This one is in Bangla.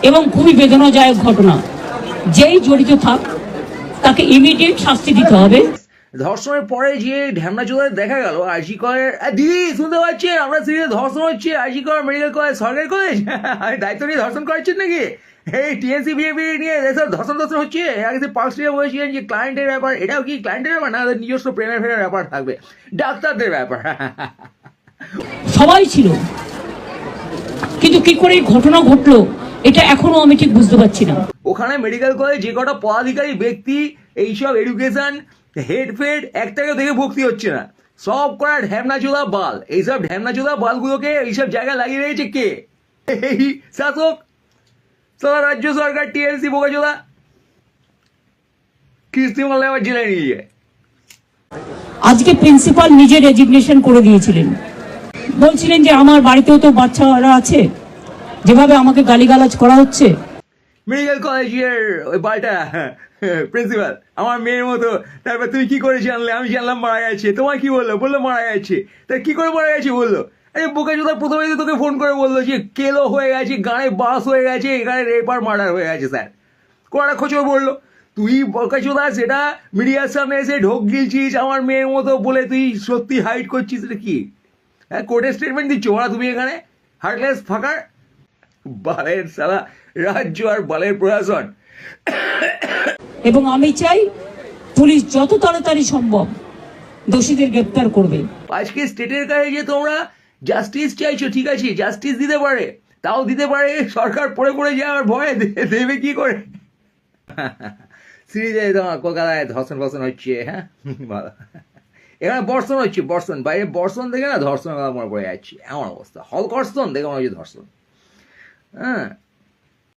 এবং খুবই বেদনাদায়ক ঘটনা। যেই জড়িত থাক তাকে ইমিডিয়েট শাস্তি দিতে হবে। ধর্ষণের পরে যে ঢ্যামনা চোদায় দেখা গেল আরজি কলের দিদি শুনতে পাচ্ছেন আমরা সিরিয়াল ধর্ষণ হচ্ছে আরজি কলের মেডিকেল কলেজ সরকারি কলেজ দায়িত্ব নিয়ে ধর্ষণ করাচ্ছেন নাকি? এই টিএনসি বিএপি নিয়ে এসব ধর্ষণ হচ্ছে। আগে পার্সিয়া বলেছিলেন যে ক্লায়েন্টের ব্যাপার, এটাও কি ক্লায়েন্টের ব্যাপার না নিজস্ব প্রেমের ফেরার ব্যাপার থাকবে, ডাক্তারদের ব্যাপার। সবাই ছিল, কিন্তু কি করে ঘটনা ঘটলো এটা এখনো আমি ঠিক বুঝতে পারছি না। ওখানে মেডিকেল কলেজ যে কটা পদাধিকারী ব্যক্তি এইসব এডুকেশন হেড ফেড একটাকেও দেখে ভক্তি হচ্ছে না, সব করা ঢ্যামনাচোদা বাল। এইসব ঢ্যামনাচোদা বালগুলোকে এইসব জায়গায় লাগিয়ে রেখেছে কে? এই শাসক, সারা রাজ্য সরকার, টিএমসি বোকাচোদা, কিস্তিমালে আবার জেলে নিয়ে যায়। আজকে প্রিন্সিপাল নিজে রেজিগনেশন করে দিয়েছিলেন, বলছিলেন যে আমার বাড়িতেও তো বাচ্চারা আছে, যেভাবে আমাকে গালিগালাজ করা হচ্ছে। মেডিকেল কলেজের ওই বালটা প্রিন্সিপাল আমার মেয়ের মতো। তারপর তুমি কি করে জানলে? আমি জানলাম মারা গেছে। তোমার কি বললো? বললো মারা গেছে। তা কি করে মারা গেছে বললো? আরে বোকাচোদা প্রথমে তো তোকে ফোন করে বললো যে কেলো হয়ে গেছে, গানে বাস হয়ে গেছে, এখানে রেপার মার্ডার হয়ে গেছে স্যার। কোয়ারা খোঁচো বললো। তুই বোকাচোদা সেটা মিডিয়ার সামনে এসে ঢোক গিলছিস আমার মেয়ের মতো বলে, তুই সত্যি হাইড করছিস। এটা কি? হ্যাঁ, কোর্টের স্টেটমেন্ট দিচ্ছ ওরা তুমি এখানে হার্টলেস ফাঁকার বালের সালা রাজ্য আর বালের প্রশাসন। এবং আমি চাই পুলিশ যত তাড়াতাড়ি সম্ভব দোষীদের গ্রেপ্তার করবে। আজকে স্টেটের কাছে যে তোমরা জাস্টিস চাইছো, ঠিক আছে, জাস্টিস দিতে পারে, তাও দিতে পারে সরকার পড়ে পড়ে যাওয়ার ভয়ে দেবে কি করে? সিরিজে তোমার কলকাতায় ধর্ষণ ফর্ষণ হচ্ছে। হ্যাঁ ভালো, এখানে বর্ষণ হচ্ছে, বর্ষণ। বাইরে বর্ষণ দেখে না ধর্ষণ মনে পড়ে যাচ্ছে, এমন অবস্থা। হল কর্ষণ দেখে মনে হচ্ছে ধর্ষণ। হ্যাঁ,